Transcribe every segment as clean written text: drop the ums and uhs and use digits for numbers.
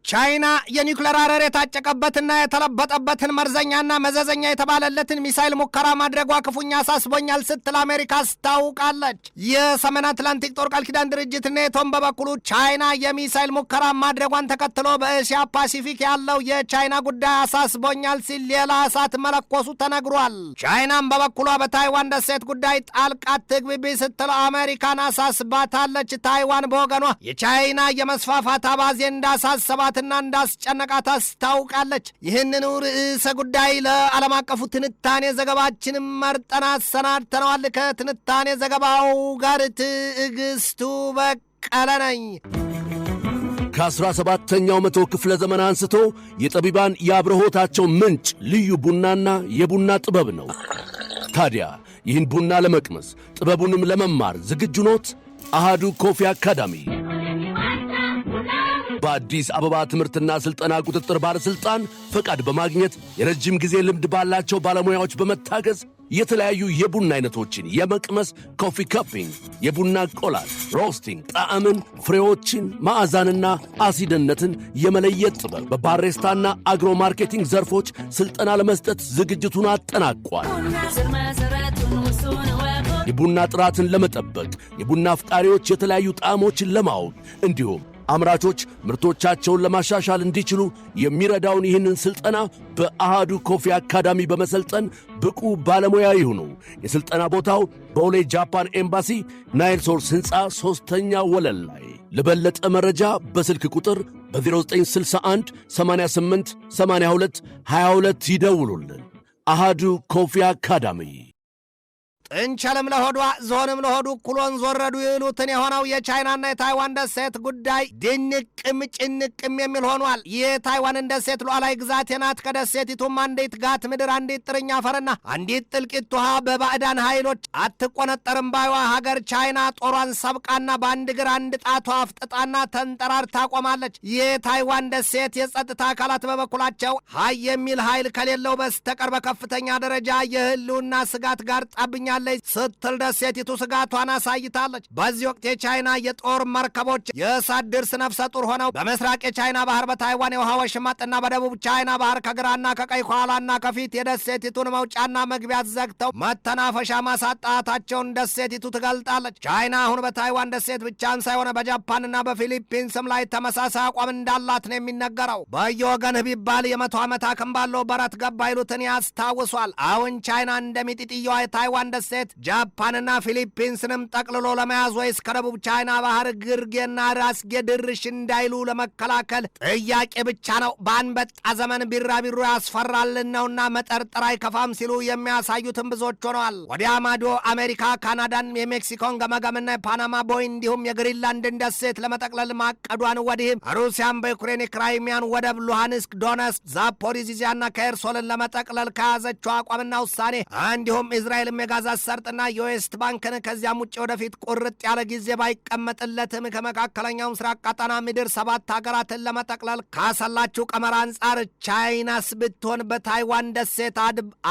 ቻይና የኒውክሌር አረር የታጨቀበትና የተለበጠበትን መርዘኛና መዘዘኛ የተባለለትን ሚሳኤል ሙከራ ማድረጓ ክፉኛ አሳስቦኛል ስትል አሜሪካ አስታውቃለች። የሰሜን አትላንቲክ ጦር ቃል ኪዳን ድርጅት ኔቶም በበኩሉ ቻይና የሚሳኤል ሙከራ ማድረጓን ተከትሎ በእስያ ፓሲፊክ ያለው የቻይና ጉዳይ አሳስቦኛል ሲል ሌላ እሳት መለኮሱ ተነግሯል። ቻይናም በበኩሏ በታይዋን ደሴት ጉዳይ ጣልቃ ትግቢ ስትል አሜሪካን አሳስባታለች። ታይዋን በወገኗ የቻይና የመስፋፋት አባዜ እንዳሳሰባት እና እንዳስጨነቃት አስታውቃለች። ይህንን ርዕሰ ጉዳይ ለዓለም አቀፉ ትንታኔ ዘገባችንም መርጠን አሰናድተነዋል። ከትንታኔ ዘገባው ጋር ትዕግስቱ በቀለ ነኝ። ከ17ኛው መቶ ክፍለ ዘመን አንስቶ የጠቢባን የአብርሆታቸው ምንጭ ልዩ ቡናና የቡና ጥበብ ነው። ታዲያ ይህን ቡና ለመቅመስ ጥበቡንም ለመማር ዝግጁ ኖት? አሃዱ ኮፊ አካዳሚ በአዲስ አበባ ትምህርትና ሥልጠና ቁጥጥር ባለሥልጣን ፈቃድ በማግኘት የረጅም ጊዜ ልምድ ባላቸው ባለሙያዎች በመታገዝ የተለያዩ የቡና አይነቶችን የመቅመስ ኮፊ ካፒንግ፣ የቡና ቆላል፣ ሮስቲንግ፣ ጣዕምን፣ ፍሬዎችን፣ ማዕዛንና አሲድነትን የመለየት ጥበብ በባሬስታና አግሮ ማርኬቲንግ ዘርፎች ሥልጠና ለመስጠት ዝግጅቱን አጠናቋል። የቡና ጥራትን ለመጠበቅ የቡና አፍቃሪዎች የተለያዩ ጣዕሞችን ለማወቅ እንዲሁም አምራቾች ምርቶቻቸውን ለማሻሻል እንዲችሉ የሚረዳውን ይህንን ሥልጠና በአሃዱ ኮፊ አካዳሚ በመሰልጠን ብቁ ባለሙያ ይሁኑ። የሥልጠና ቦታው በቦሌ ጃፓን ኤምባሲ ናይል ሶርስ ሕንፃ 3ኛ ወለል ላይ። ለበለጠ መረጃ በስልክ ቁጥር በ0961 88 82 22 ይደውሉልን። አሃዱ ኮፊ አካዳሚ። ጥንቸልም ለሆዷ ዝሆንም ለሆዱ ኩሎን ዞረዱ ይሉትን የሆነው የቻይናና የታይዋን ደሴት ጉዳይ ድንቅም ጭንቅም የሚል ሆኗል። የታይዋንን ደሴት ሉዓላዊ ግዛቴ ናት፣ ከደሴቲቱም አንዲት ጋት ምድር፣ አንዲት ጥርኛ አፈርና አንዲት ጥልቂት ውሃ በባዕዳን ኃይሎች አትቆነጠርም ባይዋ ሀገር ቻይና ጦሯን ሰብቃና በአንድ እግር አንድ ጣቷ አፍጥጣና ተንጠራርታ ቆማለች። የታይዋን ደሴት የጸጥታ አካላት በበኩላቸው ሀይ የሚል ኃይል ከሌለው በስተቀር በከፍተኛ ደረጃ የህልውና ስጋት ጋር ጣብኛለች ስትል ደሴቲቱ ስጋቷን አሳይታለች። በዚህ ወቅት የቻይና የጦር መርከቦች የእሳት ድርስ ነፍሰ ጡር ሆነው በምስራቅ የቻይና ባህር በታይዋን የውሃ ወሽመጥና በደቡብ ቻይና ባህር ከግራና ከቀኝ ከኋላና ከፊት የደሴቲቱን መውጫና መግቢያ ዘግተው መተናፈሻ ማሳጣታቸውን ደሴቲቱ ትገልጣለች። ቻይና አሁን በታይዋን ደሴት ብቻም ሳይሆን በጃፓንና በፊሊፒንስም ላይ ተመሳሳይ አቋም እንዳላት ነው የሚነገረው። በየወገንህ ቢባል የ100 ዓመት አክም ባለው በረት ገባ ይሉትን ያስታውሷል። አሁን ቻይና እንደሚጢጥየዋ የታይዋን ደሴት ጃፓንና ፊሊፒንስንም ጠቅልሎ ለመያዝ ወይስ ከደቡብ ቻይና ባህር ግርጌና ራስጌ ድርሽ እንዳይሉ ለመከላከል ጥያቄ ብቻ ነው። በአንበጣ ዘመን ቢራቢሮ ያስፈራልን ነውና መጠርጠር አይከፋም ሲሉ የሚያሳዩትን ብዙዎች ሆነዋል። ወዲያ ማዶ አሜሪካ ካናዳን፣ የሜክሲኮን ገመገምና የፓናማ ቦይ እንዲሁም የግሪንላንድን ደሴት ለመጠቅለል ማቀዷን፣ ወዲህም ሩሲያን በዩክሬን ክራይሚያን ወደብ ሉሃንስክ፣ ዶነስክ፣ ዛፖሪዚዚያና ከኤርሶልን ለመጠቅለል ከያዘችው አቋምና ውሳኔ እንዲሁም እስራኤልም የጋዛ ሰርጥና የዌስት ባንክን ከዚያም ውጭ ወደፊት ቁርጥ ያለ ጊዜ ባይቀመጥለትም ከመካከለኛው ምስራቅ ቀጠና ምድር 7 ሀገራትን ለመጠቅለል ካሰላችው ቀመር አንጻር ቻይናስ ብትሆን በታይዋን ደሴት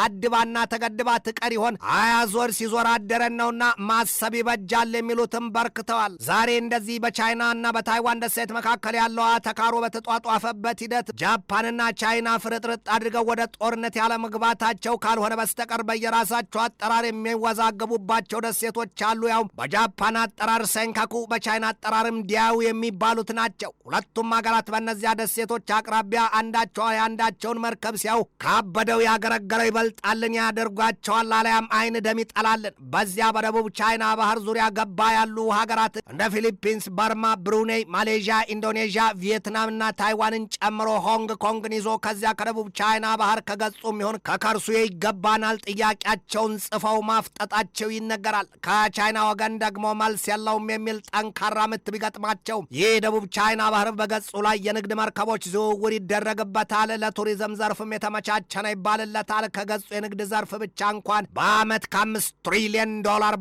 አድባና ተገድባ ትቀር ይሆን? አያዞር ሲዞር አደረን ነውና ማሰብ ይበጃል የሚሉትም በርክተዋል። ዛሬ እንደዚህ በቻይናና በታይዋን ደሴት መካከል ያለው አተካሮ በተጧጧፈበት ሂደት ጃፓንና ቻይና ፍርጥርጥ አድርገው ወደ ጦርነት ያለ መግባታቸው ካልሆነ በስተቀር በየራሳቸው አጠራር የሚወዛገቡባቸው ደሴቶች አሉ። ያው በጃፓን አጠራር ሴንካኩ፣ በቻይና አጠራርም ዲያው የሚባሉት ናቸው። ሁለቱም ሀገራት በእነዚያ ደሴቶች አቅራቢያ አንዳቸው የአንዳቸውን መርከብ ሲያው ካበደው ያገረገረው ይበልጣልን ያደርጓቸዋል፣ አለያም አይን ደም ይጠላልን። በዚያ በደቡብ ቻይና ባህር ዙሪያ ገባ ያሉ ሀገራት እንደ ፊሊፒንስ፣ በርማ፣ ብሩኔይ፣ ማሌዥያ፣ ኢንዶኔዥያ፣ ቪየትናምና ታይዋንን ጨምሮ ሆንግ ኮንግን ይዞ ከዚያ ከደቡብ ቻይና ባህር ከገጹም ይሆን ከከርሱ ይገባናል ጥያቄያቸውን ጽፈው ማፍጠጣቸው ይነገራል። ከቻይና ወገን ደግሞ መልስ የለውም የሚል ጠንካራ ምት ቢገጥማቸው ይህ ደቡብ ቻይና ባህር በገጹ ላይ የንግድ መርከቦች ዝውውር ይደረግበታል፣ ለቱሪዝም ዘርፍም የተመቻቸ ነው ይባልለታል። ከገጹ የንግድ ዘርፍ ብቻ እንኳን በዓመት $5 ትሪሊየን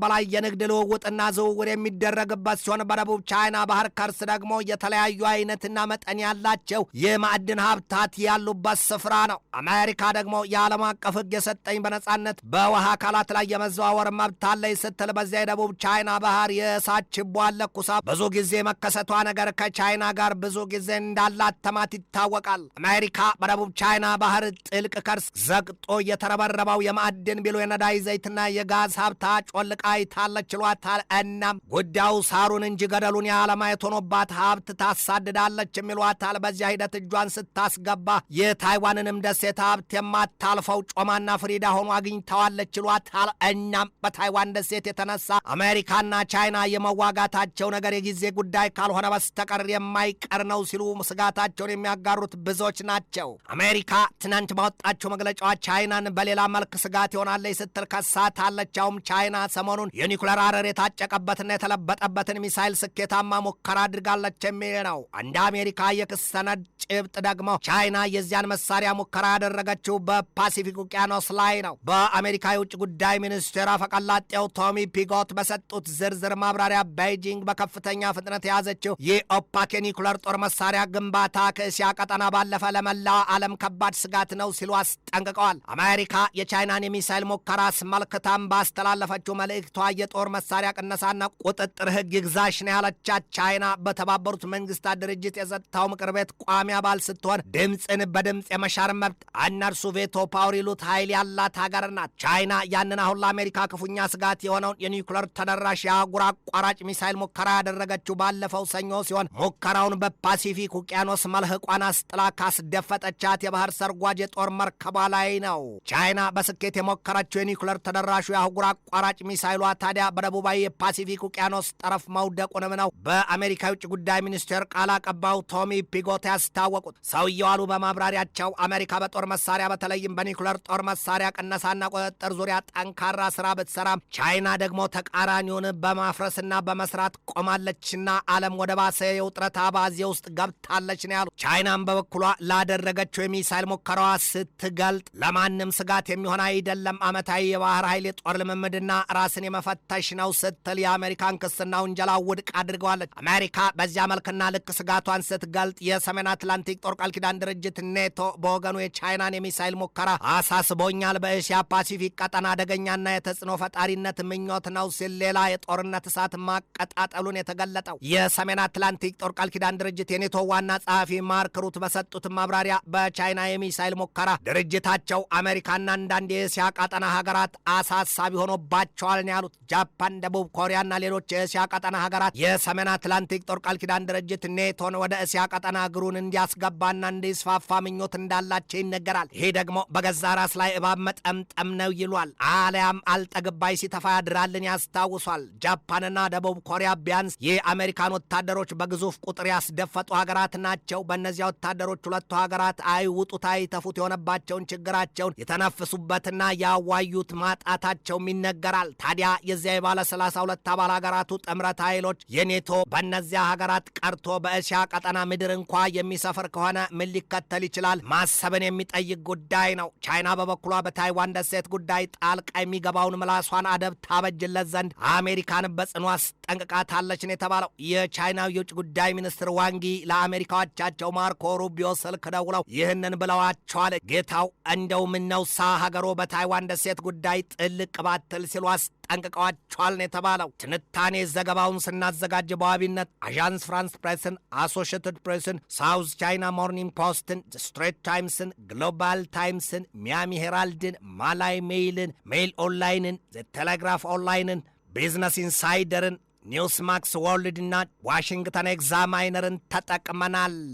በላይ የንግድ ልውውጥና ዝውውር የሚደረግበት ሲሆን በደቡብ ቻይና ባህር ከርስ ደግሞ የተለያዩ አይነትና መጠን ያላቸው የማዕድን ሀብታት ያሉበት ስፍራ ነው። አሜሪካ ደግሞ የዓለም አቀፍ ሕግ የሰጠኝ በነጻነት በውሃ አካላት ላይ የመዘዋወር መብት አለኝ ስትል በዚያ የደቡብ ቻይና ባህር የእሳት ችቦ ለኩሳ ብዙ ጊዜ መከሰቷ ነገር ከቻይና ጋር ብዙ ጊዜ እንዳላተማት ይታወቃል። አሜሪካ በደቡብ ቻይና ባህር ጥልቅ ከርስ ዘግጦ የተረበረበው የማዕድን ቢሉ የነዳጅ ዘይትና የጋዝ ሀብታ ጮልቃ ይታለች ችሏታል። እናም ጉዳዩ ሳሩን እንጂ ገደሉን ያለማየት ሆኖባት ሀብት ታሳድዳለች የሚሏታል። በዚያ ሂደት እጇን ስታስገባ የታይዋንንም ደሴት ሀብት የማታልፈው ጮማና ፍሪዳ ሆኖ አግኝተዋለች ችሏታል። እናም በታይዋን ደሴት የተነሳ አሜሪካና ቻይና የመዋጋታቸው ነገር የጊዜ ጉዳይ ካልሆነ በስተቀር የማይቀር ነው ሲሉ ስጋታቸውን የሚያጋሩት ብዙዎች ናቸው። አሜሪካ ትናንት ባወጣቸው መግለጫዋ ቻይናን በሌላ መልክ ስጋት ይሆናለች ስትል ከሳታለች። ያውም ቻይና ሰሞኑን የኒኩለር አረር የታጨቀበትና የተለበጠበትን ሚሳይል ስኬታማ ሙከራ አድርጋለች የሚል ነው። እንደ አሜሪካ የክስ ሰነድ ጭብጥ ደግሞ ቻይና የዚያን መሳሪያ ሙከራ ያደረገችው በፓሲፊክ ውቅያኖስ ላይ ነው። በአሜሪካ የውጭ ጉዳይ ሚኒስቴር አፈቀላጤው ቶሚ ፒጎት በሰጡት ዝርዝር ማብራሪያ ቤጂንግ በከፍተኛ ፍጥነት የያዘችው የኦፓክ የኒኩለር ጦር መሳሪያ ግንባታ ከእስያ ቀጠና ባለፈ ለመላው ዓለም ከባድ ስጋት ነው ሲሉ አስጠንቅቀዋል። አሜሪካ የቻይናን የሚሳይል ሙከራ አስመልክታም ባስተላለፈችው መልእክቷ የጦር መሳሪያ ቅነሳና ቁጥጥር ሕግ ይግዛሽ ነው ያለቻት ቻይና በተባበሩት መንግስታት ድርጅት የጸጥታው ምክር ቤት ቋሚ አባል ስትሆን ድምፅን በድምፅ የመሻር መብት እነርሱ ቬቶ ፓወር ይሉት ኃይል ያላት ሀገር ናት። ቻይና ያንን አሁን ለአሜሪካ ክፉኛ ስጋት የሆነውን የኒውክለር ተደራሽ የአህጉር አቋራጭ ሚሳይል ሙከራ ያደረገችው ባለፈው ሰኞ ሲሆን ሙከራውን በፓሲፊክ ውቅያኖስ መልህቋን አስጥላ ካስደፈጠቻት የባህር ሰርጓጅ የጦር መርከቧ ላይ ነው። ቻይና በስኬት የሞከረችው የኒውክለር ተደራሹ የአህጉር አቋራጭ ሚሳይሏ ታዲያ በደቡባዊ የፓሲፊክ ውቅያኖስ ጠረፍ መውደቁንም ነው በአሜሪካ የውጭ ጉዳይ ሚኒስቴር ቃል አቀባዩ ቶሚ ፒጎት ያስታወቁት። ሰውየው አሉ በማብራሪያቸው አሜሪካ በጦር መሳሪያ በተለይም በኒውክለር ጦር መሳሪያ ቅነሳና ቁጥጥር ዙሪያ ጠንካራ ስራ ብትሰራም ቻይና ደግሞ ተቃራኒውን በማፍረስና በመስራት ቆማለችና ዓለም ወደ ባሰ የውጥረት አባዜ ውስጥ ገብታለች ነው ያሉ። ቻይናም በበኩሏ ላደረገችው የሚሳይል ሙከራዋ ስትገልጥ ለማንም ስጋት የሚሆን አይደለም፣ ዓመታዊ የባህር ኃይል የጦር ልምምድና ራስን የመፈተሽ ነው ስትል የአሜሪካን ክስና ውንጀላ ውድቅ አድርገዋለች። አሜሪካ በዚያ መልክና ልክ ስጋቷን ስትገልጥ የሰሜን አትላንቲክ ጦር ቃል ኪዳን ድርጅት ኔቶ በወገኑ የቻይናን የሚሳይል ሙከራ አሳስቦኛል፣ በእስያ ፓሲፊክ ቀጠና አደገኛና የተጽዕኖ ፈጣሪነት ምኞት ነው ሲል ሌላ የጦርነት እሳት ማቀጣጠሉን የተገለጠው የሰሜን አትላንቲክ ጦር ቃል ኪዳን ድርጅት የኔቶ ዋና ጸሐፊ ማርክ ሩት በሰጡት ማብራሪያ በቻይና የሚሳይል ሙከራ ድርጅታቸው አሜሪካና አንዳንድ የእስያ ቀጠና ሀገራት አሳሳቢ ሆኖባቸዋል ነው ያሉት። ጃፓን፣ ደቡብ ኮሪያና ሌሎች የእስያ ቀጠና ሀገራት የሰሜን አትላንቲክ ጦር ቃል ኪዳን ድርጅት ኔቶን ወደ እስያ ቀጠና እግሩን እንዲያስገባና እንዲስፋፋ ምኞት እንዳላቸው ይነገራል። ይሄ ደግሞ በገዛ ራስ ላይ እባብ መጠምጠም ነው ይሏል። አሊያም አልጠግባይ ሲተፋ ያድራልን ያስታውሷል። ጃፓንና ደቡብ ኮሪያ ቢያንስ የአሜሪካን ወታደሮች በግዙፍ ቁጥር ያስደፈጡ ሀገራት ናቸው። በእነዚያ ወታደሮች ሁለቱ ሀገራት አይውጡት አይተፉት የሆነባቸውን ችግራቸውን የተነፍሱበትና ያዋዩት ማጣታቸውም ይነገራል። ታዲያ የዚያ የባለ 32 አባል ሀገራቱ ጥምረት ኃይሎች የኔቶ በእነዚያ ሀገራት ቀርቶ በእስያ ቀጠና ምድር እንኳ የሚሰፍር ከሆነ ምን ሊከተል ይችላል? ማሰብን የሚጠይቅ ጉዳይ ነው። ቻይና በበኩሏ በታይዋን ደሴት ጉዳይ ጣልቃ የሚገባውን ምላሷን አደብ ታበጅለት ዘንድ አሜሪካን በጽኑ አስጠንቅቃታለች ነው የተባለው። የቻይናው የውጭ ጉዳይ ሚኒስትር ዋንጊ ለአሜሪካዎቻቸው ማርኮ ሩቢዮ ስልክ ደውለው ይህንን ብለዋቸዋል። ጌታው እንደው ምነው ሳ ሀገሮ በታይዋን ደሴት ጉዳይ ጥልቅ ባትል ሲሉ ጠንቅቀዋቸዋል ነው የተባለው። ትንታኔ ዘገባውን ስናዘጋጅ በዋቢነት አዣንስ ፍራንስ ፕሬስን፣ አሶሺየትድ ፕሬስን፣ ሳውዝ ቻይና ሞርኒንግ ፖስትን፣ ስትሬት ታይምስን፣ ግሎባል ታይምስን፣ ሚያሚ ሄራልድን፣ ማላይ ሜይልን፣ ሜይል ኦንላይንን፣ ዘቴሌግራፍ ኦንላይንን፣ ቢዝነስ ኢንሳይደርን፣ ኒውስ ማክስ ወርልድና ዋሽንግተን ኤግዛማይነርን ተጠቅመናል።